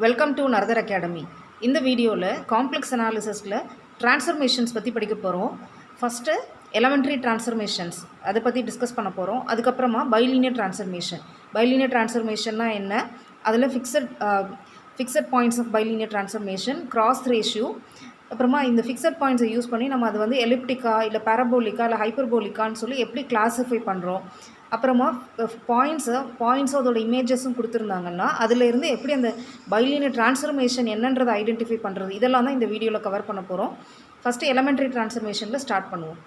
Welcome to நரதர் academy. இந்த வீடியோவில் complex அனாலிசிஸில் transformations பற்றி படிக்க போகிறோம். ஃபஸ்ட்டு எலமெண்ட்ரி ட்ரான்ஸ்ஃபர்மேஷன்ஸ் அதை பற்றி டிஸ்கஸ் பண்ண போகிறோம். அதுக்கப்புறமா பைலீனியர் ட்ரான்ஸ்ஃபர்மேஷன். பைலீனியர் ட்ரான்ஸ்ஃபர்மேஷன்னா என்ன, அதில் fixed points of bilinear transformation, cross ratio, அப்புறமா இந்த ஃபிக்ஸட் பாயிண்ட்ஸை யூஸ் பண்ணி நம்ம அது வந்து எலிப்டிக்கா இல்லை பேரபோலிக்கா இல்லை ஹைப்பர்போலிக்கான்னு சொல்லி எப்படி கிளாஸிஃபை பண்ணுறோம். அப்புறமா பாயிண்ட்ஸும் அதோட இமேஜஸும் கொடுத்துருந்தாங்கன்னா அதிலேருந்து எப்படி அந்த பைலீனியர் ட்ரான்ஸ்ஃபர்மேஷன் என்னன்றதை ஐடென்டிஃபை பண்ணுறது, இதெல்லாம் தான் இந்த வீடியோவில் கவர் பண்ண போகிறோம். ஃபஸ்ட்டு எலமெண்ட்ரி ட்ரான்ஸ்ஃபர்மேஷனில் ஸ்டார்ட் பண்ணுவோம்.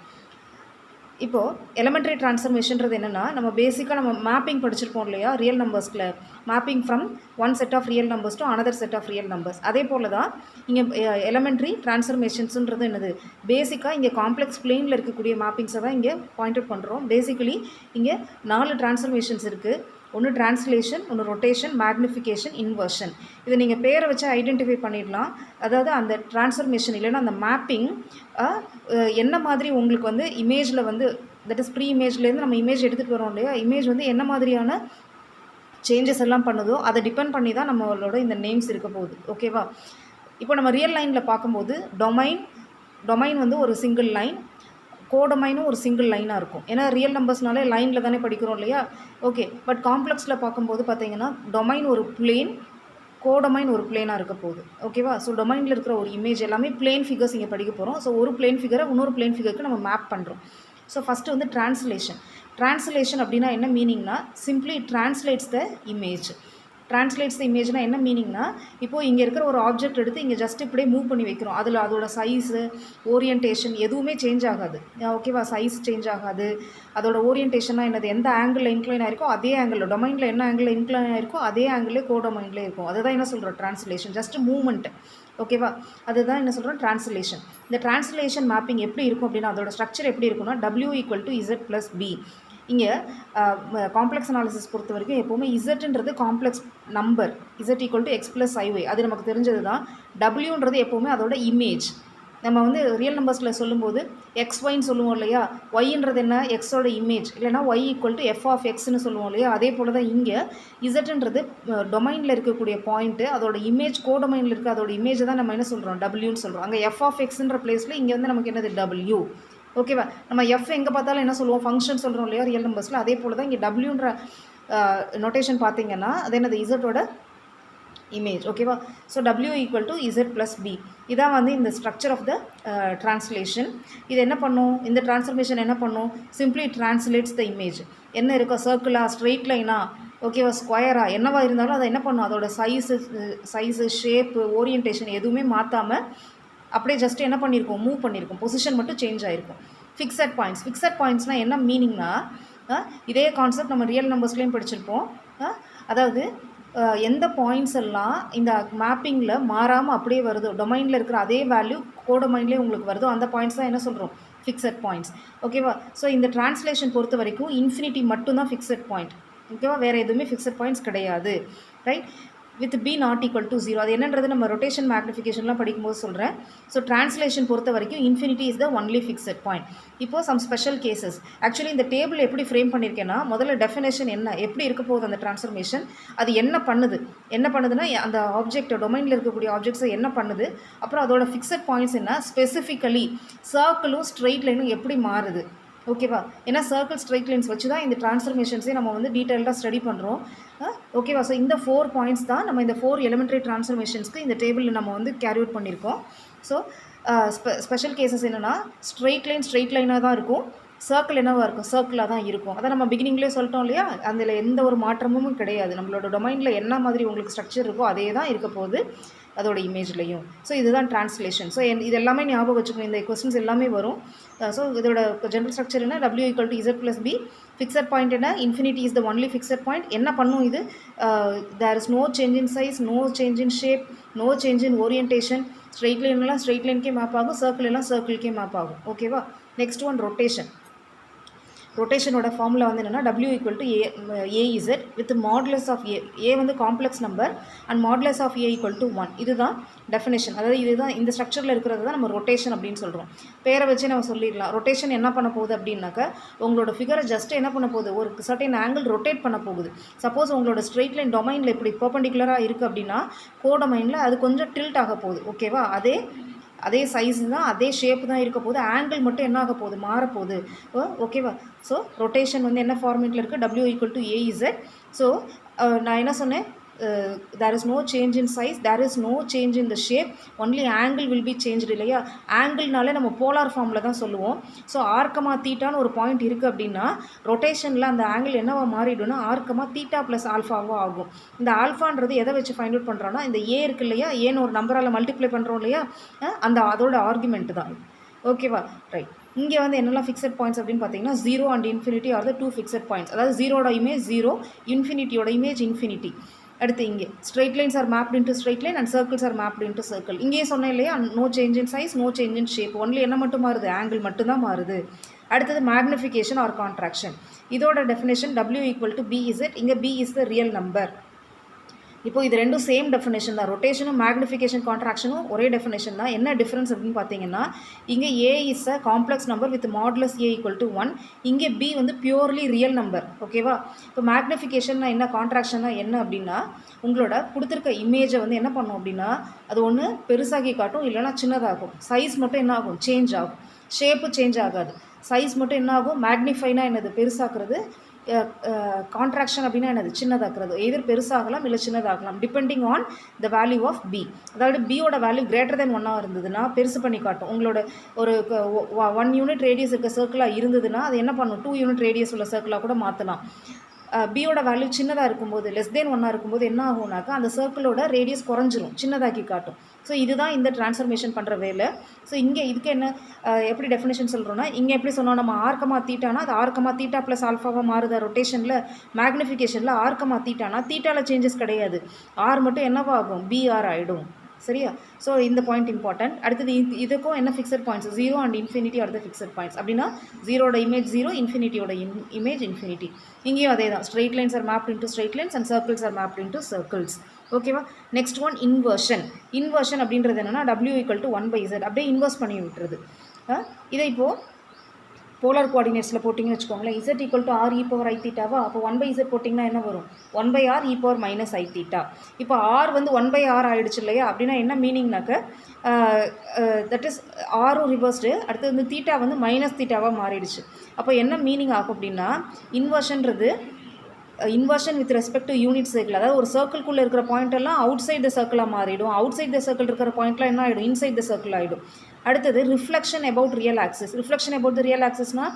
இப்போது எலமெண்ட்ரி ட்ரான்ஸ்ஃபர்மேஷன்றது என்னென்னா, நம்ம பேசிக்காக நம்ம மேப்பிங் படிச்சிருப்போம் இல்லையா, ரியல் நம்பர்ஸில் mapping from one set of real numbers to another set of real numbers. அதே போல் தான் இங்கே எலமெண்ட்ரி ட்ரான்ஸ்ஃபர்மேஷன்ஸுன்றது என்னது, பேசிக்காக இங்கே காம்ப்ளெக்ஸ் பிளேனில் இருக்கக்கூடிய மேப்பிங்ஸை தான் இங்கே பாயிண்ட் அவுட் பண்ணுறோம். பேசிக்கலி இங்கே 4 ட்ரான்ஸ்ஃபர்மேஷன்ஸ் இருக்குது. ஒன்று ட்ரான்ஸ்லேஷன், ஒன்று ரொட்டேஷன், மேக்னிஃபிகேஷன், இன்வர்ஷன். இதை நீங்கள் பேரை வச்சு ஐடென்டிஃபை பண்ணிடலாம். அதாவது அந்த ட்ரான்ஸ்ஃபர்மேஷன் இல்லைன்னா அந்த மேப்பிங் என்ன மாதிரி உங்களுக்கு வந்து இமேஜில் வந்து, தட் இஸ் ப்ரீ இமேஜ்லேருந்து நம்ம இமேஜ் எடுத்துகிட்டு வரோம் இல்லையா, இமேஜ் வந்து என்ன மாதிரியான சேஞ்சஸ் எல்லாம் பண்ணுதோ அதை டிபெண்ட் பண்ணி தான் நம்மளோட இந்த நேம்ஸ் இருக்க போகுது. ஓகேவா? இப்போ நம்ம ரியல் லைனில் பார்க்கும்போது டொமைன் வந்து ஒரு சிங்கிள் லைன், கோடமைனும் ஒரு சிங்கிள் லைனாக இருக்கும். ஏன்னா ரியல் நம்பர்ஸ்னாலே லைனில் தானே படிக்கிறோம் இல்லையா. ஓகே, பட் காம்ப்ளெக்ஸில் பார்க்கும்போது பார்த்தீங்கன்னா டொமைன் ஒரு பிளேன், கோடமைன் ஒரு பிளேனாக இருக்க போகுது. ஓகேவா? ஸோ டொமைனில் இருக்கிற ஒரு இமேஜ் எல்லாமே பிளேன் ஃபிகர்ஸ் இங்கே படிக்க போகிறோம். ஸோ ஒரு பிளேன் ஃபிகரை இன்னொரு பிளேன் ஃபிகருக்கு நம்ம மேப் பண்ணுறோம். ஸோ ஃபஸ்ட்டு வந்து ட்ரான்ஸ்லேஷன் அப்படின்னா என்ன மீனிங்னா, simply translates the image. Translates the இமேஜ்னா என்ன மீனிங்னா, இப்போது இங்கே இருக்கிற ஒரு ஆப்ஜெக்ட் எடுத்து இங்கே ஜஸ்ட் இப்படியே மூவ் பண்ணி வைக்கிறோம். அதில் அதோட சைஸு, ஓரியன்டேஷன் எதுவுமே சேஞ்ச் ஆகாது. ஓகேவா? சைஸ் சேஞ்ச் ஆகாது. அதோட ஓரியன்டேஷனாக என்னது, எந்த ஆங்கிளில் இன்க்ளைன் ஆயிருக்கோ அதே ஆங்கிளில், டொமைனில் என்ன ஆங்கிளில் இன்க்ளைன் ஆயிருக்கோ அதே ஆங்கிளே கோடொமைன்லேயே இருக்கும். அதுதான் என்ன சொல்கிறோம், ட்ரான்ஸ்லேஷன். Just movement. ஓகேவா? அதுதான் என்ன சொல்கிறோம், ட்ரான்ஸ்லேஷன். இந்த ட்ரான்ஸ்லேஷன் மேப்பிங் எப்படி இருக்கும் அப்படின்னா, அதோட ஸ்ட்ரக்சர் எப்படி இருக்குன்னா, W = Z+B. இங்கே காம்ப்ளெக்ஸ் அனாலிசிஸ் பொறுத்த வரைக்கும் எப்போவுமே இசட்ன்றது complex number, Z = X + IY, அது நமக்கு தெரிஞ்சது தான். Wன்றது எப்போவுமே அதோட இமேஜ். நம்ம வந்து ரியல் நம்பர்ஸில் சொல்லும்போது XYன்னு சொல்லுவோம் இல்லையா, Yன்றது என்ன, எக்ஸோட இமேஜ், இல்லைனா Y = f(x)ன்னு சொல்லுவோம் இல்லையா. அதே போல் தான் இங்கே இசட்ன்றது டொமைனில் இருக்கக்கூடிய பாயிண்ட்டு, அதோட இமேஜ் கோடொமைனில் இருக்க அதோட இமேஜை தான் நம்ம என்ன சொல்கிறோம், Wன்னு சொல்கிறோம். அங்கே f(x)ன்ற பிளேஸில் இங்கே வந்து நமக்கு என்னது, W. ஓகேவா? நம்ம எஃப் எங்கே பார்த்தாலும் என்ன சொல்லுவோம், ஃபங்க்ஷன் சொல்கிறோம் இல்லையா ரியல் நம்பர்ஸில். அதே போல் தான் இங்கே டபிள்யூன்ற நோட்டேஷன் பார்த்தீங்கன்னா அது என்னது, இசட்டோட இமேஜ். ஓகேவா? So W = Z+B. இதான் வந்து இந்த ஸ்ட்ரக்சர் ஆஃப் த ட்ரான்ஸ்லேஷன். இது என்ன பண்ணும், இந்த ட்ரான்ஸ்ஃபர்மேஷன் என்ன பண்ணும், சிம்ப்ளி ட்ரான்ஸ்லேட்ஸ் த இமேஜ். என்ன இருக்கோ, சர்க்கிளா, ஸ்ட்ரெயிட் லைனா, ஓகேவா, ஸ்கொயரா, என்னவா இருந்தாலும் அதை என்ன பண்ணும், அதோட சைஸு, ஷேப்பு, ஓரியன்டேஷன் எதுவுமே மாற்றாமல் அப்படியே ஜஸ்ட் என்ன பண்ணியிருக்கோம், மூவ் பண்ணியிருக்கோம். பொசிஷன் மட்டும் சேஞ்ச் ஆகிருக்கும். ஃபிக்ஸட் பாயிண்ட்ஸ்னால் என்ன மீனிங்னா, இதே கான்செப்ட் நம்ம ரியல் நம்பர்ஸ்லேயும் படிச்சிருப்போம். அதாவது எந்த பாயிண்ட்ஸ் எல்லாம் இந்த மேப்பிங்கில் மாறாமல் அப்படியே வருதோ, டொமைனில் இருக்கிற அதே வேல்யூ கோடொமைன்லேயே உங்களுக்கு வருதோ, அந்த பாயிண்ட்ஸ் தான் என்ன சொல்கிறோம், ஃபிக்ஸட் பாயிண்ட்ஸ். ஓகேவா? ஸோ இந்த ட்ரான்ஸ்லேஷன் பொறுத்த வரைக்கும் இன்ஃபினிட்டி மட்டும்தான் ஃபிக்ஸட் பாயிண்ட். ஓகேவா? வேறு எதுவுமே ஃபிக்ஸட் பாயிண்ட்ஸ் கிடையாது. ரைட்? With B ≠ 0. அது என்னன்றது நம்ம ரொட்டேஷன் மேக்னிஃபிகேஷன்லாம் படிக்கும்போது சொல்கிறேன். ஸோ ட்ரான்ஸ்லேஷன் பொறுத்த வரைக்கும் infinity is the only fixed point. இப்போது சம் ஸ்பெஷல் கேசஸ். ஆக்சுவலி இந்த டேபிள் எப்படி ஃப்ரேம் பண்ணியிருக்கேன்னா, முதல்ல டெஃபினேஷன் என்ன, எப்படி இருக்க போகுது அந்த ட்ரான்ஸ்ஃபர்மேஷன், அது என்ன பண்ணுதுன்னா அந்த ஆப்ஜெக்ட், டொமைனில் இருக்கக்கூடிய ஆப்ஜெக்ட்ஸை என்ன பண்ணுது, அப்புறம் அதோட ஃபிக்ஸட் பாயிண்ட்ஸ் என்ன, ஸ்பெசிஃபிக்கலி சர்க்கிளும் ஸ்ட்ரெயிட் லைனும் எப்படி மாறுது. ஓகேவா? ஏன்னா சர்க்கிள், ஸ்ட்ரைட் லைன்ஸ் வச்சு தான் இந்த ட்ரான்ஸ்ஃபர்மேஷன்ஸே நம்ம வந்து டீட்டெயில்டாக ஸ்டடி பண்ணுறோம். ஓகேவா? ஸோ இந்த 4 பாயிண்ட்ஸ் தான் நம்ம இந்த 4 எலிமெண்ட்ரி ட்ரான்ஸ்ஃபர்மேஷன்ஸ்க்கு இந்த டேபிளில் நம்ம வந்து கேரி அவுட் பண்ணியிருக்கோம். ஸோ ஸ்பெஷல் கேசஸ் என்னென்னா, ஸ்ட்ரெயிட் லைனாக தான் இருக்கும், சர்க்கிள் என்னவாக இருக்கும், சர்க்கிளாக தான் இருக்கும். அதை நம்ம பிகினிங்லேயே சொல்லிட்டோம் இல்லையா, அதில் எந்த ஒரு மாற்றமும் கிடையாது. நம்மளோட டொமைனில் என்ன மாதிரி உங்களுக்கு ஸ்ட்ரக்சர் இருக்கோ அதே தான் இருக்க போகுது அதோட இமேஜ்லையும். ஸோ இதுதான் ட்ரான்ஸ்லேஷன். ஸோ இது எல்லாமே ஞாபகம் வச்சுக்கணும், இந்த கொஸ்டின்ஸ் எல்லாமே வரும். ஸோ இதோட ஜென்ரல் ஸ்ட்ரக்சர் என்ன, W = Z+B. ஃபிக்ஸட் பாயிண்ட் என்ன, infinity is the only fixed point. என்ன பண்ணும் இது, there is no change in size, no change in shape, no change in orientation. Straight லைன்லாம் ஸ்ட்ரெயிட் லைனுக்கே மேப் ஆகும், சர்க்கிள் எல்லாம் சர்க்கிள்கே மேப் ஆகும். ஓகேவா? Next one rotation. ரொட்டேஷனோட ஃபார்முலா வந்து என்னென்னா W equal to AZ with modulus of A வந்து complex number and modulus of A equal to 1. இதுதான் டெஃபினேஷன். அதாவது இதுதான் இந்த ஸ்ட்ரக்சரில் இருக்கிறது தான் நம்ம ரொட்டேஷன் அப்படின்னு சொல்கிறோம். பேரை வச்சு நம்ம சொல்லிடலாம். ரொட்டேஷன் என்ன பண்ண போகுது அப்படின்னாக்கா உங்களோட ஃபிகரை ஜஸ்ட் என்ன பண்ண போகுது, ஒரு சர்டன் ஆங்கிள் ரொட்டேட் பண்ண போகுது. சப்போஸ் உங்களோட ஸ்ட்ரெயிட் லைன் டொமைனில் இப்படி பெர்பெண்டிகுலராக இருக்குது அப்படின்னா கோடொமைனில் அது கொஞ்சம் டில்ட் ஆக போகுது. ஓகேவா? அதே சைஸ் தான், அதே ஷேப் தான் இருக்க போகுது. ஆங்கிள் மட்டும் என்ன ஆக போகுது, மாறப்போகுது. ஓகேவா? ஸோ ரொட்டேஷன் வந்து என்ன ஃபார்மேட்டில் இருக்குது, W equal to AZ. So நான் என்ன சொன்னேன், there is no change in size, there is no change in the shape, only angle will be changed இல்லையா? ஆங்கிள்னாலே நம்ம போலார் ஃபார்மில் தான் சொல்லுவோம். ஸோ ஆர்கமா தீட்டான்னு ஒரு பாயிண்ட் இருக்குது அப்படின்னா ரொட்டேஷனில் அந்த ஆங்கிள் என்னவா மாறிடும்னா ஆர்கமா தீட்டா ப்ளஸ் ஆல்ஃபாவாக ஆகும். இந்த ஆல்ஃபான்றது எதை வச்சு ஃபைண்ட் அவுட் பண்ணுறோன்னா இந்த ஏ இருக்குது இல்லையா, ஏன்னு ஒரு நம்பரால் மல்டிப்ளை பண்ணுறோம் இல்லையா, அதோட ஆர்குமெண்ட் தான். ஓகேவா? ரைட். இங்கே வந்து என்னெல்லாம் ஃபிக்ஸட் பாயிண்ட்ஸ் அப்படின்னு பார்த்தீங்கன்னா 0 and infinity are the 2 fixed points. அதாவது ஜீரோட இமேஜ் 0, இன்ஃபினிட்டியோட இமேஜ் இன்ஃபினிட்டி. அடுத்து இங்கே straight lines are mapped into straight line and circles are mapped into circle. இங்கேயே சொன்னேன் இல்லையா, no change in size, no change in shape, only என்ன மட்டும் மாறுது, ஆங்கிள் மட்டும்தான் மாறுது. அடுத்தது மேக்னிஃபிகேஷன் ஆர் கான்ட்ராக்ஷன். இதோட definition W equal to BZ. இங்கே B is the real number. இப்போ இது ரெண்டும் சேம் டெஃபினேஷன் தான். ரொட்டேஷனும் மேக்னிஃபிகேஷன் கான்ட்ராக்ஷனும் ஒரே டெஃபினேஷன் தான். என்ன டிஃப்ரென்ஸ் அப்படின்னு பார்த்தீங்கன்னா இங்கே A is a complex number with modulus A equal to 1. இங்கே B வந்து பியூர்லி ரியல் நம்பர். ஓகேவா? இப்போ மேக்னிஃபிகேஷன்னா என்ன, கான்ட்ராக்ஷன்னா என்ன அப்படின்னா உங்களோட கொடுத்துருக்க இமேஜை வந்து என்ன பண்ணும் அப்படின்னா அது ஒன்று பெருசாகி காட்டும், இல்லைனா சின்னதாகும். சைஸ் மட்டும் என்ன ஆகும், சேஞ்ச் ஆகும். ஷேப்பு சேஞ்ச் ஆகாது. சைஸ் மட்டும் என்ன ஆகும், மேக்னிஃபைனா என்னது, பெருசாக்குறது. கான்ட்ராக்ஷன் அப்படின்னா என்னது, சின்னதாக்குறது. எதிர் பெருசாகலாம் இல்லை சின்னதாகலாம் depending on the value of B. அதாவது பியோட வேல்யூ கிரேட்டர் தென் 1 இருந்ததுன்னா பெருசு பண்ணி காட்டும். உங்களோட ஒரு 1 யூனிட் ரேடியஸ் இருக்க சர்க்கிளாக இருந்ததுன்னா அது என்ன பண்ணும், 2 யூனிட் ரேடியஸ் உள்ள சர்க்கிளாக கூட மாற்றலாம். பியோட வேல்யூ சின்னதாக இருக்கும்போது, லெஸ் தென் 1 இருக்கும்போது என்ன ஆகும்னாக்கா அந்த சர்க்கிளோட ரேடியஸ் குறைஞ்சிரும், சின்னதாக்கி காட்டும். ஸோ இதுதான் இந்த டிரான்ஸ்ஃபர்மேஷன் பண்ணுற வேலை. ஸோ இங்கே இதுக்கு என்ன எப்படி டெஃபினேஷன் சொல்கிறோன்னா இங்கே எப்படி சொன்னோம், நம்ம ஆர்கமா தீட்டானா அது ஆர்கமா தீட்டா ப்ளஸ் ஆல்ஃபாவாக மாறுதா ரொட்டேஷனில். மேக்னிஃபிகேஷனில் ஆர்கமா தீட்டானா தீட்டாவில் சேஞ்சஸ் கிடையாது, ஆர் மட்டும் என்னவாகும், BR ஆகிடும். சரியா? ஸோ இந்த பாயிண்ட் இம்பார்ட்டன்ட். அடுத்தது இதுக்கும் என்ன fixed points, 0 and infinity are the fixed points. அப்படின்னா ஜீரோட இமேஜ் 0, இன்ஃபினிட்டியோட இமேஜ் இன்ஃபினிட்டி. இங்கேயும் அதே தான், straight lines are mapped into straight lines and circles are mapped into circles. ஓகேவா? Next one inversion. இன்வர்ஷன் அப்படின்றது என்னென்னா W ஈக்குவல் டு 1/Z. அப்படியே இன்வர்ஸ் பண்ணி விட்டுறது. இதை இப்போது போலார் கோஆர்டினேட்ஸில் போட்டிங்கன்னு வச்சுக்கோங்களேன், Z equal to R e power I தீட்டாவா, அப்போ 1/Z போட்டிங்கன்னா என்ன வரும், 1/R e power minus I theta. இப்போ R வந்து 1/R ஆகிடுச்சு இல்லையா, அப்படின்னா என்ன மீனிங்னாக்க தட் இஸ் ஆரும் ரிவர்ஸ்டு. அடுத்து வந்து தீட்டா வந்து மைனஸ் தீட்டாவாக மாறிடுச்சு. அப்போ என்ன மீனிங் ஆகும் அப்படின்னா இன்வர்ஷன்றது inversion with respect to unit circle. அதாவது ஒரு சர்க்கிள்குள்ளே இருக்கிற பாயிண்ட் எல்லாம் அவுட் சைட் த சர்க்கிளாக மாறிடும், அவுட் சைட் த சர்க்கிள் இருக்கிற பாயிண்ட்லாம் என்ன ஆகிடும், இன்சைட் த சர்க்கிள் ஆகிடும். அடுத்தது reflection about real axis. Reflection about the real ஆக்சிஸ்னால்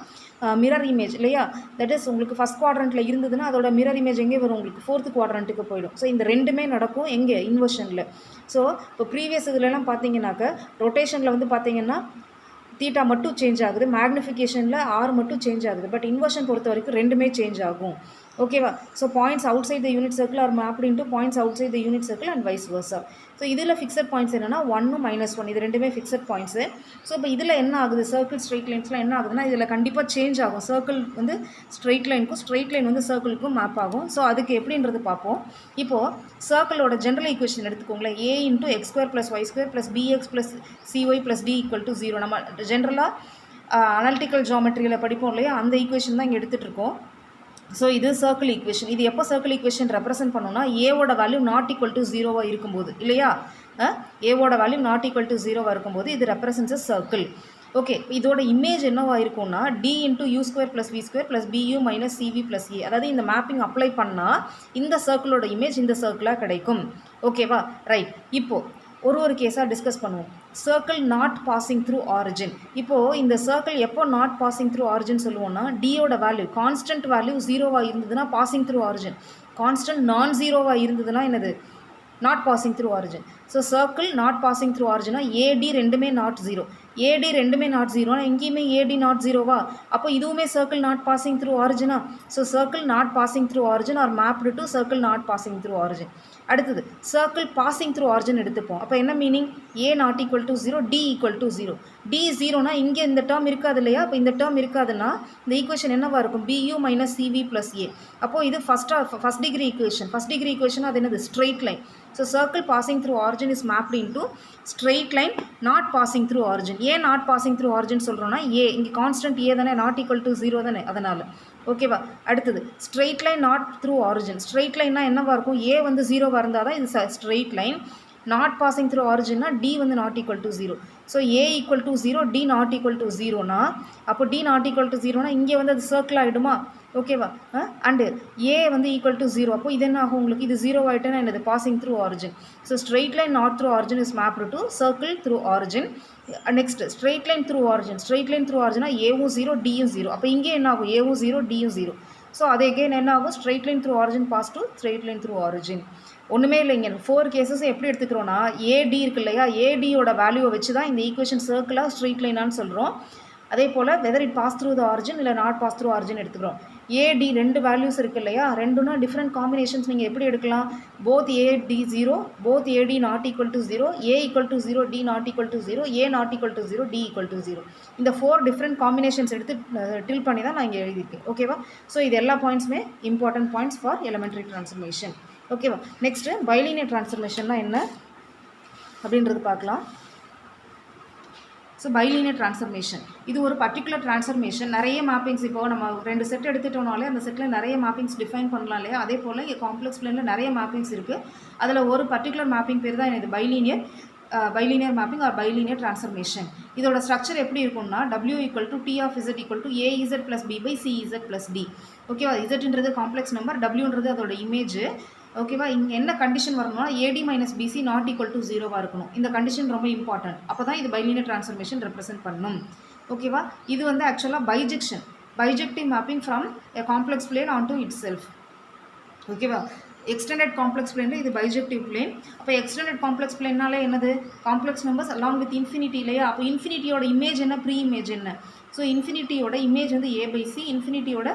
மிரர் இமேஜ் இல்லையா, தட் இஸ் உங்களுக்கு ஃபஸ்ட் குவாட்ரண்ட்டில் இருந்ததுன்னா அதோட மிரர் இமேஜ் எங்கே வரும், உங்களுக்கு 4th குவாட்ரண்ட்டுக்கு போயிடும். ஸோ இந்த ரெண்டுமே நடக்கும் எங்கே, இன்வர்ஷனில். ஸோ இப்போ ப்ரீவியஸ் இதுலலாம் பார்த்தீங்கன்னாக்க ரொட்டேஷனில் வந்து பார்த்தீங்கன்னா தீட்டா மட்டும் சேஞ்ச் ஆகுது, மேக்னிஃபிகேஷனில் ஆர் மட்டும் சேஞ்ச் ஆகுது. பட் இன்வர்ஷன் பொறுத்த வரைக்கும் ரெண்டுமே சேஞ்ச் ஆகும். ஓகேவா? So points outside the unit circle are mapped into points outside the unit circle and vice versa. So இதில் ஃபிக்ஸட் பாயிண்ட்ஸ் என்னென்னா 1 -1 இது ரெண்டுமே ஃபிக்ஸட் பாயிண்ட்ஸு. ஸோ இப்போ இதில் என்ன ஆகுது, சர்க்கிள் ஸ்ட்ரெயிட் லைன்ஸ்லாம் என்ன ஆகுதுன்னா இதில் கண்டிப்பாக சேஞ்ச் ஆகும். சர்க்கிள் வந்து ஸ்ட்ரெயிட் லைனுக்கும் ஸ்ட்ரெயிட் லைன் வந்து சர்க்கிளுக்கும் மேப் ஆகும். ஸோ அதுக்கு எப்படின்றது பார்ப்போம். இப்போது சர்க்கிளோட ஜென்ரல் ஈக்குவேஷன் எடுத்துக்கோங்களேன், A × x² + y² + bx + cy + d = 0. நம்ம ஜென்ரலாக அனாலிட்டிக்கல் ஜியாமெட்ரியில் படிப்போம் இல்லையா, அந்த ஈக்குவேஷன் தான் இங்கே எடுத்துகிட்டு இருக்கோம். ஸோ இது சர்க்கிள் ஈக்குவேஷன். இது எப்போ சர்க்கிள் ஈக்குவேஷன் ரெப்ரசென்ட் பண்ணோம்னா ஏவோட வேல்யூ நாட் ஈக்குவல் டு 0 இருக்கும்போது இல்லையா, ஏவோட வேல்யூ நாட் ஈக்குவல் டு 0 இருக்கும்போது இது ரெப்ரசென்ட்ஸ் அ சர்க்கிள். ஓகே, இதோட இமேஜ் என்னவா இருக்கும்னா D × u² + v² + bu - cv + a. அதாவது இந்த மேப்பிங் அப்ளை பண்ணால் இந்த சர்க்கிளோட இமேஜ் இந்த சர்க்கிளாக கிடைக்கும். ஓகேவா? ரைட். இப்போது ஒரு கேஸாக டிஸ்கஸ் பண்ணுவோம். Circle not passing through origin. இப்போது இந்த சர்க்கிள் எப்போ நாட் பாசிங் த்ரூ ஆரிஜின் சொல்லுவோம்னா டியோட வேல்யூ கான்ஸ்டன்ட் வேல்யூ 0 இருந்ததுன்னா பாசிங் த்ரூ ஆரிஜின், கான்ஸ்டன்ட் நான் 0 இருந்ததுன்னா என்னது, not passing through origin. So circle not passing through ஆரிஜினா AD ரெண்டுமே நாட் 0, AD ரெண்டுமே நாட் 0னா எங்கேயுமே AD நாட் 0வா, அப்போ இதுவுமே சர்க்கிள் நாட் பாசிங் த்ரூ ஆரிஜினா. So circle not passing through origin are mapped to circle not passing through origin. அடுத்தது சர்க்கிள் பாசிங் த்ரூ ஆரிஜின் எடுத்துப்போம். அப்போ என்ன meaning? A not equal to 0, D equal to 0. D 0னா இங்கே இந்த term இருக்காது இல்லையா? அப்போ இந்த டேர்ம் இருக்காதுன்னா இந்த ஈக்குவேஷன் என்னவாக இருக்கும்? BU minus CV plus A. அப்போது இது first degree equation. First degree equation அது என்னது? Straight line. So circle passing through origin is mapped into straight line not passing through origin. ஏன் நாட் பாசிங் த்ரூ ஆரிஜின் சொல்கிறோன்னா ஏ இங்கே constant ஏ தானே, not equal to 0 தானே, அதனால். ஓகேவா? அடுத்தது straight line not through origin. Straight லைன்னா என்னவாக இருக்கும்? ஏ வந்து 0வாக இருந்தால் தான் இது straight line. Not passing through ஆரிஜின்னா டி வந்து not equal to 0. So A equal to 0, D not equal to 0னா அப்போ டி நாட் ஈக்குவல் டு 0னா இங்கே வந்து அது சர்க்கிள் ஆகிடுமா? ஓகேவா? அண்டு ஏ வந்து ஈக்குவல் டு 0. அப்போ இது என்ன ஆகும் உங்களுக்கு? இது 0 ஆகிட்டேன்னா என்னது? Passing through origin. So straight line not through origin is mapped to circle through origin. Next straight line through origin. Straight line through ஆரிஜினா ஏவும் 0, டியும் 0. அப்போ இங்கே என்ன ஆகும்? ஏவும் 0, டியும் 0. ஸோ அது எகெயின் என்ன ஆகும்? Straight line through origin pass to straight line through origin. ஒன்றுமே இல்லைங்க. 4 கேசஸ் எப்படி எடுத்துக்கிறோன்னா ஏடி இருக்கு இல்லையா? ஏடியோட வேல்யூவை வச்சு தான் இந்த ஈக்குவேஷன் சர்க்கிளாக ஸ்ட்ரெயிட் லைனான்னு சொல்கிறோம். அதே போல் whether it pass through the origin இல்லை நாட் பாஸ் த்ரூ ஆரிஜின் எடுத்துக்கிறோம். ஏடி 2 வேல்யூஸ் இருக்குது இல்லையா? ரெண்டுனா டிஃப்ரெண்ட் காம்பினேஷன்ஸ் நீங்கள் எப்படி எடுக்கலாம்? Both A D 0, both A D not equal to 0, A equal to 0, D not equal to 0, A not equal to 0, D equal to 0. இந்த 4 different combinations எடுத்து டில் பண்ணி தான் நான் இங்கே எழுதியிருக்கேன். ஓகேவா? ஸோ இது எல்லா பாயிண்ட்ஸுமே important points for elementary transformation. ஓகேவா? நெக்ஸ்ட்டு பைலினியர் ட்ரான்ஸ்ஃபர்மேஷன்னா என்ன அப்படின்றது பார்க்கலாம். ஸோ பைலினியர் ட்ரான்ஸ்ஃபர்மேஷன் இது ஒரு பர்டிகுலர் ட்ரான்ஸ்ஃபர்மேஷன். நிறைய மேப்பிங்ஸ் இப்போ நம்ம 2 செட் எடுத்துட்டோம்னாலே அந்த செட்டில் நிறைய மேப்பிங்ஸ் டிஃபைன் பண்ணலாம் இல்லையா? அதே போல் இங்கே காம்ப்ளெக்ஸ் பிளேனில் நிறைய மேப்பிங்ஸ் இருக்குது. அதில் ஒரு பர்டிகுலர் மேப்பிங் பேர் தான் இது bilinear mapping or bilinear transformation. இதோட ஸ்ட்ரக்சர் எப்படி இருக்கும்னா W equal to T of Z equal to AZ plus B by CZ plus D. ஓகேவா? இசட்ன்றது காம்ப்ளெக்ஸ் நம்பர், Wன்றது அதோட இமேஜ். ஓகேவா? இங்கே என்ன கண்டிஷன் வரணும்னா AD minus BC not equal to 0வாக இருக்கணும். இந்த கண்டிஷன் ரொம்ப இம்பார்ட்டன்ட். அப்போ தான் இது பைலினியர் ட்ரான்ஸ்ஃபர்மேஷன் ரெப்ரசென்ட் பண்ணணும். ஓகேவா? இது வந்து ஆக்சுவலாக bijective mapping from a complex plane onto itself. ஓகேவா? எக்ஸ்டெண்டட் காம்ப்ளெக்ஸ் பிளேனில் இது பைஜெக்டிவ் பிளேன். அப்போ எக்ஸ்டெண்டட் காம்ப்ளெக்ஸ் பிளேன்னாலே என்னது? Complex numbers along with infinity இல்லையா? அப்போ இன்ஃபினிட்டியோட இமேஜ் என்ன? ப்ரீ இமேஜ் என்ன? ஸோ இன்ஃபினிட்டியோட இமேஜ் வந்து A பை C, இன்ஃபினிட்டியோட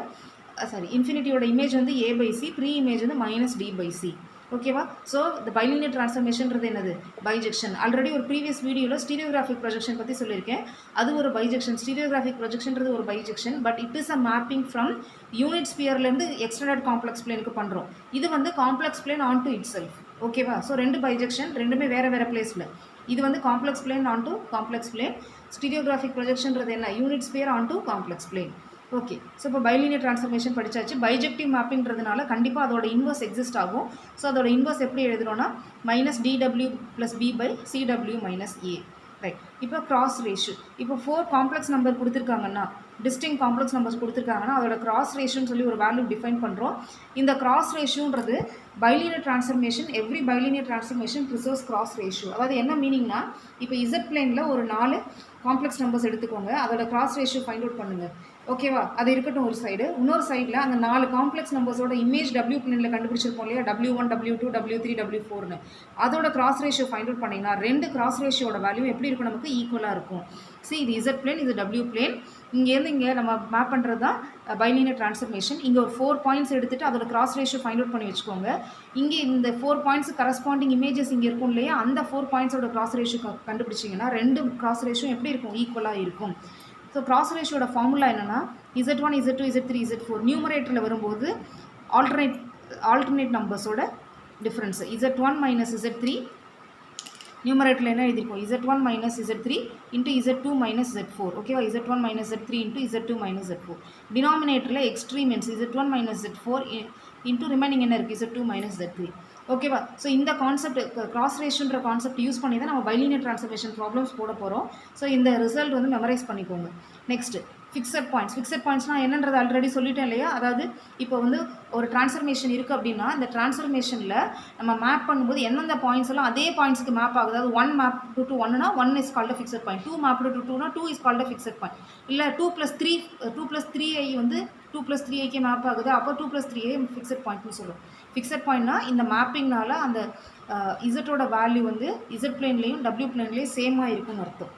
இமேஜ் வந்து A by C, preimage வந்து மைனஸ் D பை C. ஓகேவா? ஸோ இந்த பைலினியர் ட்ரான்ஸ்ஃபர்மேஷன்றது என்னது? பைஜெக்ஷன். ஆல்ரெடி ஒரு ப்ரீவியஸ் வீடியோவில் ஸ்டீரியோகிராஃபிக் ப்ரொஜெக்ஷன் பற்றி சொல்லியிருக்கேன். அது ஒரு பைஜெக்ஷன். ஸ்டீரியோகிராஃபிக் ப்ரொஜெக்ஷன்றது ஒரு bijection. But it is a mapping from unit ஸ்பியர்லேருந்து எக்ஸ்டெண்டட் காம்ப்ளெக்ஸ் பிளேனுக்கு பண்ணுறோம். இது வந்து complex plane onto itself. ஓகேவா? ஸோ 2 பைஜெக்ஷன், ரெண்டுமே வேறு பிளேஸில். இது வந்து complex plane onto complex plane. Stereographic ப்ரொஜெக்ஷன்றது என்ன? Unit sphere onto complex plane. Okay. So இப்போ பைலினியர் ட்ரான்ஸ்ஃபர்மேஷன் படித்தாச்சு. பைஜெக்டிவ் மேப்பிங்கிறதுனால கண்டிப்பாக அதோட இன்வர்ஸ் எக்ஸிஸ்ட் ஆகும். ஸோ அதோட இன்வர்ஸ் எப்படி எழுதுறோன்னா minus DW plus B by CW minus A. Right. இப்போ கிராஸ் ரேஷியோ. இப்போ 4 காம்ப்ளெக்ஸ் நம்பர் கொடுத்துருக்காங்கன்னா, டிஸ்டிங் காம்ப்ளெக்ஸ் நம்பர்ஸ் கொடுத்துருக்காங்கன்னா அதோட கிராஸ் ரேஷியோன்னு சொல்லி ஒரு வேல்யூ டிஃபைன் பண்ணுறோம். இந்த கிராஸ் ரேஷியோன்றது bilinear transformation, every bilinear transformation preserves cross ratio. அதாவது என்ன மீனிங்னா, இப்போ Z பிளேனில் ஒரு 4 காம்ப்ளெக்ஸ் நம்பர்ஸ் எடுத்துக்கோங்க, அதோட கிராஸ் ரேஷியோ ஃபைண்ட் அவுட் பண்ணுங்கள். ஓகேவா? அது இருக்கட்டும் ஒரு சைடு. இன்னொரு சைடில் அந்த 4 காம்ப்ளெக்ஸ் நம்பர்ஸோட இமேஜ் W பிளேனில் கண்டுபிடிச்சிருப்போம் இல்லையா? W1, W2, W3, W4னு. அதோட கிராஸ் ரேஷியோ ஃபைண்ட் அவுட் பண்ணிங்கன்னா 2 கிராஸ் ரேஷியோட வேல்யூ எப்படி இருக்கும்? நமக்கு ஈக்குவலாக இருக்கும். இது Z பிளேன், இது W பிளேன். இங்கேருந்து இங்கே நம்ம மேப் பண்ணுறது தான் பைலினியர் ட்ரான்ஸ்ஃபர்மேஷன். இங்கே ஒரு 4 பாயிண்ட்ஸ் எடுத்துகிட்டு அதோட கிராஸ் ரேஷியோ ஃபைண்ட் அவுட் பண்ணி வச்சுக்கோங்க. இங்கே இந்த 4 பாயிண்ட்ஸ் கரஸ்பாண்டிங் இமேஜஸ் இங்கே இருக்கும் இல்லையா? அந்த 4 பாயிண்ட்ஸோட கிராஸ் ரேஷியோ கண்டுபிடிச்சிங்கன்னா 2 கிராஸ் ரேஷியோ எப்படி இருக்கும்? ஈக்குவலாக இருக்கும். ஸோ கிராஸ் ரேஷியோட ஃபார்முலா என்னென்னா Z1, Z2, Z3, Z4 நியூமரேட்டரில் வரும்போது alternate நம்பர்ஸோட difference. Z1 minus Z3 நியூமரேட்டரில் என்ன எழுதியிருக்கோம்? Z1 minus Z3 into Z2 minus Z4. ஓகேவா? Z1 minus Z3 into Z2 minus Z4. டினாமினேட்டரில் எக்ஸ்ட்ரீமென்ஸ் Z1 minus Z4 into remaining என்ன இருக்குது? Z2 minus Z3. ஓகேவா? ஸோ இந்த கான்செப்ட் கிராஸ் ரேஷியோன்ற கான்செப்ட் யூஸ் பண்ணி தான் நம்ம பைலினியர் ட்ரான்ஸ்ஃபர்மேஷன் ப்ராப்ளம்ஸ் போட போகிறோம். ஸோ இந்த ரிசல்ட் வந்து மெமரைஸ் பண்ணிக்கோங்க. நெக்ஸ்ட் ஃபிக்ஸட் பாயிண்ட்ஸ்னால் என்னன்றது ஆல்ரெடி சொல்லிட்டேன் இல்லையா? அதாவது இப்போ வந்து ஒரு ட்ரான்ஸ்ஃபர்மேஷன் இருக்குது அப்படின்னா இந்த ட்ரான்ஸ்ஃபர்மேஷனில் நம்ம மேப் பண்ணும்போது எந்தெந்த பாயிண்ட்ஸ் எல்லாம் அதே பாயிண்ட்ஸுக்கு மேப் ஆகுது. அதாவது 1 மேப் டு 1னா 1 is called a fixed point, 2 map to 2னா 2 is called a fixed point. இல்லை 2+3i வந்து 2+3iக்கு மேப் ஆகுது, அப்போ 2+3i ஃபிக்ஸட் பாயிண்ட்னு சொல்லுவோம். ஃபிக்ஸட் பாயிண்ட்னா இந்த மேப்பிங்னால அந்த இசட்டோட வேல்யூ வந்து இசட் பிளேன்லேயும் W பிளேன்லேயும் சேமாக இருக்குன்னு அர்த்தம்.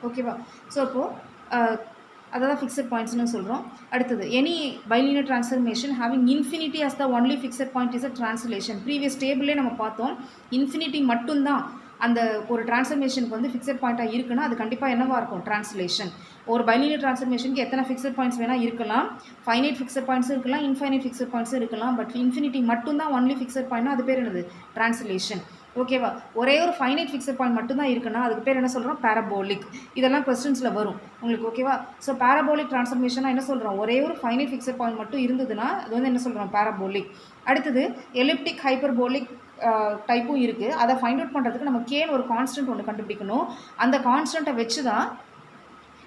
ஓகேவா? ஸோ இப்போது அதை தான் ஃபிக்ஸட் பாயிண்ட்ஸ்னு சொல்கிறோம். அடுத்தது any bilinear transformation having infinity as the only fixed point is a translation. Previous டேபிளே நம்ம பார்த்தோம், இன்ஃபினிட்டி மட்டும்தான் அந்த ஒரு ட்ரான்ஸ்ஃபர்மேஷனுக்கு வந்து ஃபிக்ஸட் பாயிண்ட்டாக இருக்குன்னா அது கண்டிப்பாக என்னவாக இருக்கும், ட்ரான்ஸ்லேஷன். ஒரு பைலினியர் ட்ரான்ஸ்ஃபர்மேஷனுக்கு எத்தனை ஃபிக்ஸட் பாயிண்ட்ஸ் வேணால் இருக்கலாம், ஃபைனைட் ஃபிக்ஸட் பாயிண்ட்ஸும் இருக்கலாம், இன்ஃபைனைட் ஃபிக்ஸட் பாயிண்ட்ஸும் இருக்கலாம். பட் இன்ஃபினிட்டி மட்டும்தான் ஒன்லி ஃபிக்ஸட் பாயிண்ட்னா அது பேர் என்னது, ட்ரான்ஸ்லேஷன். ஓகேவா? ஒரே ஒரு ஃபைனைட் ஃபிக்ஸட் பாயிண்ட் மட்டும்தான் இருக்குன்னா அதுக்கு பேர் என்ன சொல்கிறோம், பேரபோலிக். இதெல்லாம் கொஸ்டின்ஸில் வரும் உங்களுக்கு. ஓகேவா? ஸோ பேரபோலிக் ட்ரான்ஸ்ஃபர்மேஷனாக என்ன சொல்கிறோம், ஒரே ஒரு ஃபைனைட் ஃபிக்ஸட் பாயிண்ட் மட்டும் இருந்ததுன்னா அது வந்து என்ன சொல்கிறோம், பேரபோலிக். அடுத்தது எலிப்டிக் ஹைப்பர்போலிக் டைப்பும் இருக்குது. அதை ஃபைண்ட் அவுட் பண்ணுறதுக்கு நம்ம கேன்னு ஒரு கான்ஸ்டன்ட் ஒன்று கண்டுபிடிக்கணும். அந்த கான்ஸ்டன்ட்டை வச்சு தான்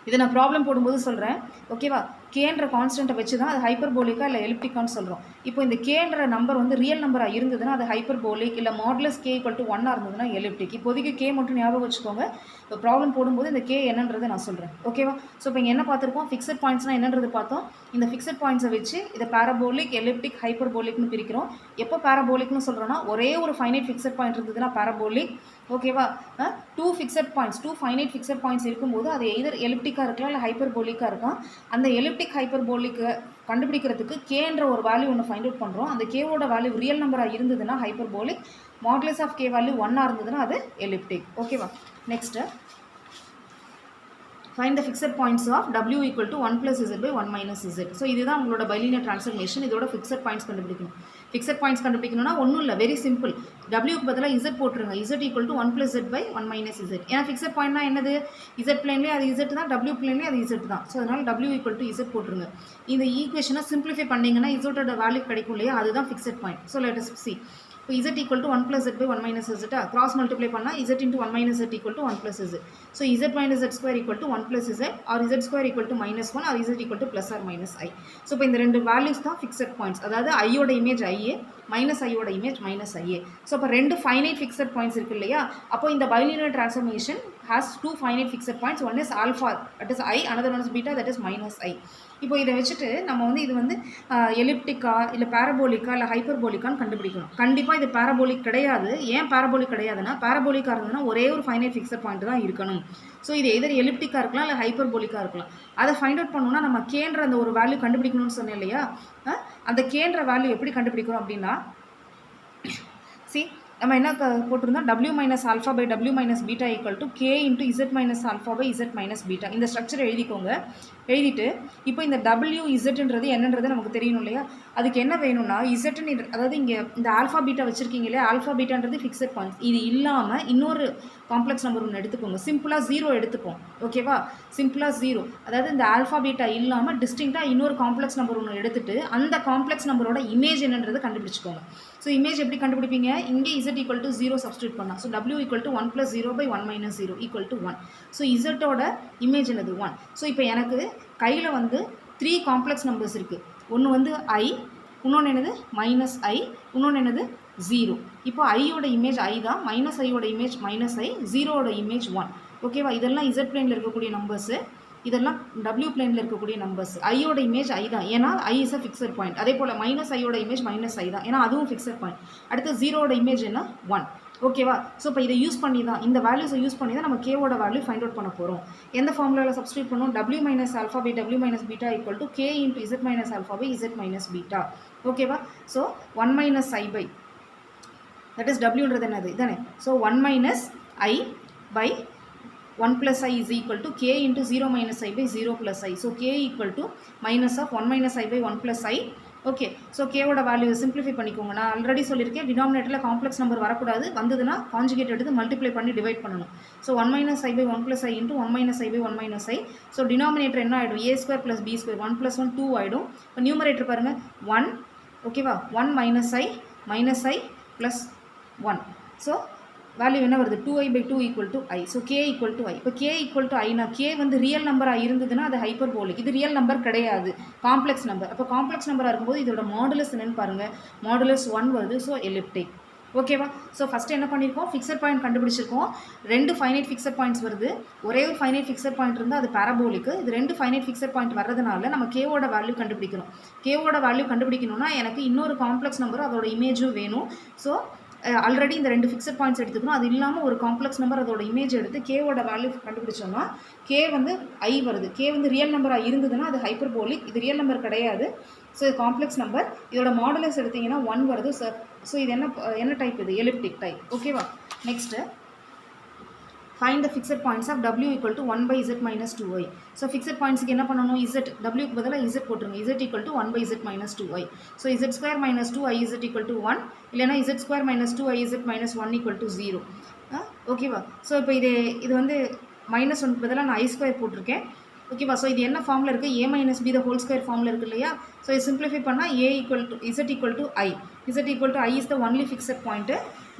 இதை நான் ப்ராப்ளம் போடும்போது சொல்கிறேன். ஓகேவா? கேன்ற கான்ஸ்டன்ட்டை வச்சு தான் அது ஹைப்பர்போலிக்கா இல்லை எலிப்டிக்கான்னு சொல்கிறோம். இப்போ இந்த கேன்ற நம்பர் வந்து ரியல் நம்பராக இருந்ததுன்னா அது ஹைப்பர்போலிக், இல்லை மாடுலஸ் கே ஈக்குவல் டு 1 இருந்ததுன்னா எலிப்டிக். இப்போதைக்கு கே மட்டும் ஞாபகம் வச்சுக்கோங்க. இப்போ ப்ராப்ளம் போடும்போது இந்த கே என்னன்றது நான் சொல்கிறேன். ஓகேவா? ஸோ இப்போ இங்கே என்ன பார்த்துருக்கோம், ஃபிக்ஸட் பாயிண்ட்ஸ்னால் என்னன்றது பார்த்தோம். இந்த ஃபிக்ஸட் பாயிண்ட்ஸை வச்சு இதை பேரபோலிக், எலிப்டிக், ஹைப்பர்போலிக்னு பிரிக்கிறோம். எப்போ பேரபோலிக்னு சொல்கிறோன்னா ஒரே ஒரு ஃபைனைட் ஃபிக்ஸட் பாயிண்ட் இருந்ததுன்னா பேரபோலிக். ஓகேவா? 2 fixed points, 2 finite fixed points இருக்கும்போது அது எதர் எலிப்டிக்காக இருக்கலாம் இல்லை ஹைப்பர்போலிக்காக இருக்கும். அந்த எலிப்டிக் ஹைப்பர்போலிக்கு கண்டுபிடிக்கிறதுக்கு கேன்ற ஒரு வேல்யூ ஒன்று ஃபைண்ட் அவுட் பண்ணுறோம். அந்த கேவோட வேல்யூ ரியல் நம்பராக இருந்ததுன்னா hyperbolic, modulus of K value 1 இருந்ததுன்னா அது எலிப்டிக். ஓகேவா? Next find the fixed points of w equal to 1 plus z by 1 minus z. So இதுதான் உங்களோட பைலினியர் ட்ரான்ஸ்ஃபர்மேஷன். இதோட ஃபிக்ஸட் பாயிண்ட்ஸ் கண்டுபிடிக்கணும். ஃபிக்ஸட் பாயிண்ட்ஸ் கண்டுபிடிக்கணும்னா ஒன்றும் இல்லை, வெரி சிம்பிள். டபிள்யூக்கு பதிலாக z போட்டுருங்க. z equal to 1 plus z by 1 minus z. ஏன்னா ஃபிக்ஸட் பாயிண்ட்னா என்னது, z பிளேன்லேயே அது z தான், w பிளேன்லேயே அது z தான். ஸோ அதனால் w equal to z போட்டுருங்க. இந்த ஈக்குவேஷனை சிம்பிளிஃபை பண்ணிங்கன்னா z வேல்யூ கிடைக்கும் இல்லையா, அதுதான் fixed point. So let us see. இப்போ z equal to 1 plus z by 1 minus z cross multiply பண்ணால் z into 1 minus z equal to 1 plus z. So z minus z square equal to 1 plus z or z square equal to minus 1 or z equal to plus or minus i. So இப்போ இந்த ரெண்டு values தான் fixed points. அதாவது ஐயோட image i a, minus ஐயோட image minus i a. So இப்போ ரெண்டு finite fixed points இருக்குது இல்லையா. அப்போ இந்த bilinear transformation has 2 finite fixed points. One is alpha, that is I, another one is beta, that is minus I. இப்போ இதை வச்சுட்டு நம்ம வந்து இது வந்து எலிப்டிக்கா இல்லை பேரபோலிக்கா இல்லை ஹைப்பர்போலிக்கான்னு கண்டுபிடிக்கணும். கண்டிப்பாக இது பேரபோலிக் கிடையாது. ஏன் பேரபோலிக் கிடையாதுன்னா, பேரபோலிக்காக இருந்ததுன்னா ஒரே ஒரு ஃபைனைட் ஃபிக்ஸட் பாயிண்ட் தான் இருக்கணும். ஸோ இது எதர் எலிப்டிக்காக இருக்கலாம் இல்லை ஹைப்பர்போலிக்காக இருக்கலாம். அதை ஃபைண்ட் அவுட் பண்ணணும்னா நம்ம கேன்ற அந்த ஒரு வேல்யூ கண்டுபிடிக்கணும்னு சொன்னேன் இல்லையா. அந்த கேன்ற வேல்யூ எப்படி கண்டுபிடிக்கிறோம் அப்படின்னா, நம்ம என்ன போட்டிருந்தோம், w minus alpha by w minus beta equal to K into Z minus alpha by Z minus beta. இந்த ஸ்ட்ரக்சர் எழுதிக்கோங்க. எழுதிட்டு இப்போ இந்த w இசட்ன்றது என்னன்றது நமக்கு தெரியணும் இல்லையா. அதுக்கு என்ன வேணும்னா இசட்னு, அதாவது இங்கே இந்த ஆல்ஃபா பீட்டா வச்சுருக்கீங்க இல்லையா, ஆல்ஃபா பீட்டான்றது ஃபிக்ஸட் பாயிண்ட்ஸ். இது இல்லாமல் இன்னொரு காம்ப்ளெக்ஸ் நம்பர் ஒன்று எடுத்துக்கோங்க. சிம்பிளாக 0 எடுத்துப்போம். ஓகேவா? சிம்பிளாக 0, அதாவது இந்த ஆல்ஃபா பீட்டா இல்லாமல் டிஸ்டிங்காக இன்னொரு காம்ப்ளெக்ஸ் நம்பர் ஒன்று எடுத்துட்டு அந்த காம்ப்ளெக்ஸ் நம்பரோட இமேஜ் என்னன்றதை கண்டுபிடிச்சிக்கோங்க. ஸோ இமேஜ் எப்படி கண்டுபிடிப்பீங்க, இங்கே z equal to 0 சப்ஸ்டியூட் பண்ணலாம். So w equal to 1 plus 0 by 1 minus 0 equal to 1. So z-ஓட image என்னது 1. ஸோ இப்போ எனக்கு கையில் வந்து 3 காம்ப்ளெக்ஸ் நம்பர்ஸ் இருக்குது. ஒன்று வந்து i, இன்னொன்று என்னது மைனஸ் i, இன்னொன்று என்னது 0. இப்போ ஐயோட இமேஜ் i தான், மைனஸ் ஐயோட இமேஜ் மைனஸ் i, 0ஓட இமேஜ் 1. ஓகேவா? இதெல்லாம் z பிளேனில் இருக்கக்கூடிய நம்பர்ஸு, இதெல்லாம் w பிளேனில் இருக்கக்கூடிய நம்பர்ஸ். ஐயோட இமேஜ் ஐ தான், ஏன்னா ஐ இஸ் அ ஃபிக்ஸட் பாயிண்ட். அதே போல் மைனஸ் ஐயோட இமேஜ் மைனஸ் ஐ தான், ஏன்னா அதுவும் ஃபிக்ஸட் பாயிண்ட். அடுத்து 0ஓட இமேஜ் என்ன 1. ஓகேவா? ஸோ இப்போ இதை யூஸ் பண்ணி தான், இந்த வேல்யூஸை யூஸ் பண்ணி தான் நம்ம கேவோட வேல்யூ ஃபைண்ட் அவுட் பண்ண போகிறோம். எந்த ஃபார்முலாவில் சப்ஸ்டியூட் பண்ணோம், w minus alpha by w minus beta equal to K into Z minus alpha by Z minus beta. ஓகேவா? So 1 minus i by, that is wன்றது என்னது இதானே. So 1 minus i by 1 plus I is equal to k into 0 minus I by 0 plus I. So k equal to minus of 1 minus I by 1 plus I. Okay. So கேவோட வேல்யூவை simplify பண்ணிக்கோங்க. நான் already சொல்லியிருக்கேன், டினாமினேட்டரில் complex number வரக்கூடாது, வந்ததுன்னா conjugate எடுத்து multiply பண்ணி டிவைட் பண்ணணும். So 1 minus I by 1 plus I into 1 minus I by 1 minus I. So denominator என்ன ஆகிடும், a square plus b square, 1 plus 1 2 ஆகிடும். இப்போ நியூமரேட்டர் பாருங்கள் 1. ஓகேவா? 1 minus I plus 1. So value என்ன வருது, 2i by 2 equal to i. So k equal to i. இப்போ k equal to i, k வந்து ரியல் நம்பராக இருந்ததுன்னா அது ஹைப்பர்போலிக். இது ரியல் நம்பர் கிடையாது, காம்ப்ளெக்ஸ் நம்பர். அப்போ காம்ப்ளெக்ஸ் நம்பராக இருக்கும்போது இதோட மாடுலஸ் என்னென்னு பாருங்கள், மாடுலஸ் 1 வருது. So elliptic. ஓகேவா? ஸோ ஃபஸ்ட்டு என்ன பண்ணியிருக்கோம், ஃபிக்ஸட் பாயிண்ட் கண்டுபிடிச்சிருக்கோம். 2 ஃபைனைட் ஃபிக்ஸட் பாயிண்ட்ஸ் வருது. ஒரே ஒரு ஃபைனைட் ஃபிக்ஸட் பாயிண்ட் இருந்தால் அது பேரபோலிக்கு. இது 2 ஃபைனைட் ஃபிக்ஸட் பாயிண்ட் வர்றதுனால நம்ம கேவோட வேல்யூ கண்டுபிடிக்கணும். கேவோட வேல்யூ கண்டுபிடிக்கணும்னா எனக்கு இன்னொரு காம்ப்ளெக்ஸ் நம்பரும் அதோட இமேஜும் வேணும். ஸோ ஆல்ரெடி இந்த 2 ஃபிக்ஸட் பாயிண்ட்ஸ் எடுத்துக்கணும். அது இல்லாமல் ஒரு காம்ப்ளெக்ஸ் நம்பர் அதோட இமேஜ் எடுத்து கேவோட வேல்யூ கண்டுபிடிச்சோம்னா கே வந்து ஐ வருது. கே வந்து ரியல் நம்பராக இருந்ததுன்னா அது ஹைப்பர்போலிக். இது ரியல் நம்பர் கிடையாது. ஸோ இது காம்ப்ளெக்ஸ் நம்பர். இதோட மாடுலஸ் எடுத்திங்கன்னா 1 வருது. ஸோ இது என்ன டைப்? இது எலிப்டிக் டைப். ஓகேவா? Next find the fixed points of w equal to 1 by z minus 2y. So fixed points க்கு என்ன பண்ணணும்? z w க்கு பதிலா z போட்டுருங்க. z equal to 1 by z minus 2y. So z square minus 2i z equal to 1 இல்லைனா z square minus 2i z minus 1 equal to 0. ஓகேவா? So இப்போ இது வந்து மைனஸ் ஒன்றுக்கு பதிலாக நான் ஐ ஸ்கொயர் போட்டிருக்கேன். ஓகேவா? ஸோ இது என்ன ஃபார்மில் இருக்குது? a minus b the whole square ஃபார்மில் இருக்குது இல்லையா? ஸோ இது சிம்பிளிஃபை பண்ணால் a equal to z equal to i. z equal to i is the only fixed point.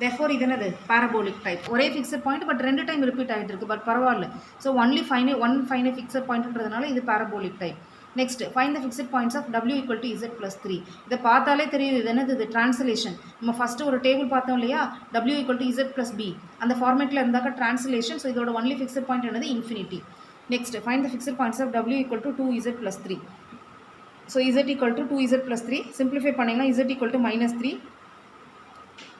therefore இது என்னது? parabolic type. ஒரே fixed point but 2 time repeat ஆகிட்டு இருக்குது. பட் பரவாயில்ல. So only one final fixed pointன்றதுனால இது parabolic type. Next find the fixed points of w equal to z plus 3. இதை பார்த்தாலே தெரியுது இது என்னது? இது ட்ரான்ஸ்லேஷன். நம்ம ஃபஸ்ட்டு ஒரு டேபிள் பார்த்தோம் இல்லையா? w equal to z plus b அந்த ஃபார்மேட்டில் இருந்தாக்க ட்ரான்ஸ்லேஷன். ஸோ இதோட ஒன்லி ஃபிக்ஸட் பாயிண்ட் என்னது? Infinity. Next find the fixed points of w equal to 2z plus 3. ஸோ z equal to 2z plus 3 simplify பண்ணிங்கன்னா z equal to -3.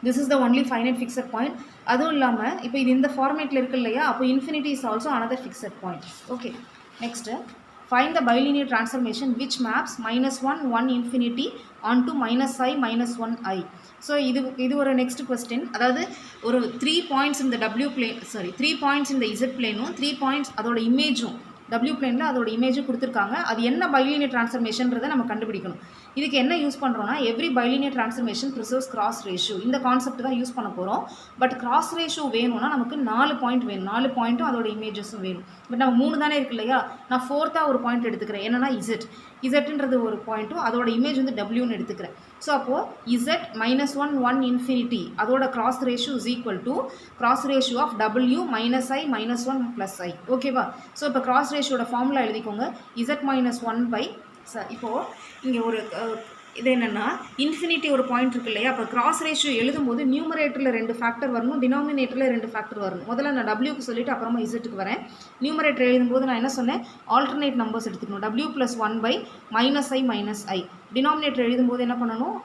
this is the only finite fixed point. அதுவும் இல்லாமல் இப்போ இது இந்த ஃபார்மேட்டில் இருக்கு இல்லையா? அப்போ infinity is also another fixed point. Okay, next find the bilinear transformation which maps -1 1 infinity onto -i -1i. So இது ஒரு நெக்ஸ்ட் கொஸ்டின். அதாவது ஒரு 3 பாயிண்ட்ஸ் இந்த த்ரீ பாயிண்ட்ஸ் இந்த z பிளேனும் 3 பாயிண்ட்ஸ் அதோட இமேஜும் w பிளேனில் அதோட இமேஜும் கொடுத்துருக்காங்க. அது என்ன பைலினியர் ட்ரான்ஸ்ஃபர்மேஷன்றதை நம்ம கண்டுபிடிக்கணும். இதுக்கு என்ன யூஸ் பண்ணுறோன்னா every bilinear transformation preserves cross ratio. இந்த கான்செப்ட் தான் யூஸ் பண்ண போகிறோம். பட் கிராஸ் ரேஷியோ வேணும்னா நமக்கு 4 பாயிண்ட் வேணும். 4 பாயிண்ட்டும் அதோட இமேஜஸும் வேணும். பட் நம்ம 3 தானே இருக்கு இல்லையா? நான் 4th ஒரு பாயிண்ட் எடுத்துக்கிறேன். என்னன்னா இசட்ன்றது ஒரு பாயிண்ட்டும் அதோட இமேஜ் வந்து டபிள்யூன்னு எடுத்துக்கிறேன். ஸோ அப்போது இசட் -1 1 இன்ஃபினிட்டி அதோட cross ratio is equal to cross ratio of w -i -1 + i. ஓகேவா? ஸோ இப்போ கிராஸ் ரேஷியோட ஃபார்முலா எழுதிக்கோங்க. இசட் -1 பை இப்போது இங்கே ஒரு இது என்னென்னா இன்ஃபினிட்டி ஒரு பாயிண்ட் இருக்கு இல்லையா? அப்போ கிராஸ் ரேஷியோ எழுதும்போது நியூமரேட்டரில் 2 ஃபேக்டர் வரணும், டினாமினேட்டரில் 2 ஃபேக்டர் வரணும். முதல்ல நான் டபிள்யூக்கு சொல்லிவிட்டு அப்புறமா இசட்டுக்கு வரேன். நியூமரேட்டர் எழுதும்போது நான் என்ன சொன்னேன்? ஆல்டர்னேட் நம்பர்ஸ் எடுத்துக்கணும். w + 1 by -i -i. Denominator எழுதும்போது என்ன பண்ணணும்?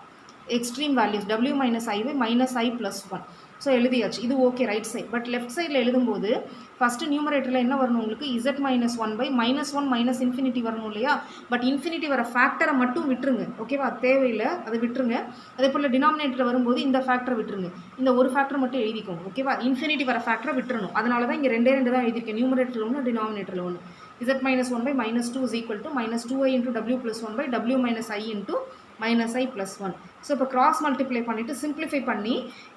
Extreme values w -i by -i + 1. So எழுதியாச்சு. இது okay right side. But left சைடில் எழுதும்போது ஃபஸ்ட்டு நியூமரேட்டரில் என்ன வரணும் உங்களுக்கு? z -1 பை -1 இன்ஃபினிட்டி வரணும் இல்லையா? பட் இன்ஃபினிட்டி வர ஃபேக்டரை மட்டும் விட்டுருங்க. ஓகேவா? தேவையில்லை, அதை விட்டுருங்க. அதே போல் டினாமினேட்டர் வரும்போது இந்த ஃபேக்டரை விட்டுருங்க. இந்த ஒரு ஃபேக்டர் மட்டும் எழுதிக்கோங்க. ஓகேவா? இன்ஃபினிட்டி வர ஃபேக்டரை விட்டுறணும். அதனால தான் இங்கே 2 தான் எழுதியிருக்கேன். நியூமரேட்டரில் ஒன்று, டினாமினேட்டரில் ஒன்று. z -1 by -2 is equal to -2i into w + 1 by w - i into -i + 1. So இப்போ கிராஸ் மல்டிப்ளை பண்ணிவிட்டு சிம்பிளிஃபை பண்ணி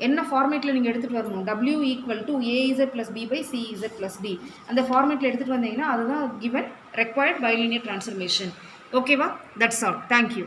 என்ன ஃபார்மேட்டில் நீங்கள் எடுத்துகிட்டு வரணும்? w equal to az + b by cz + d. அந்த ஃபார்மேட்டில் எடுத்துகிட்டு வந்தீங்கன்னா அதுதான் given required bilinear transformation. ஓகேவா? That's all. தேங்க்யூ.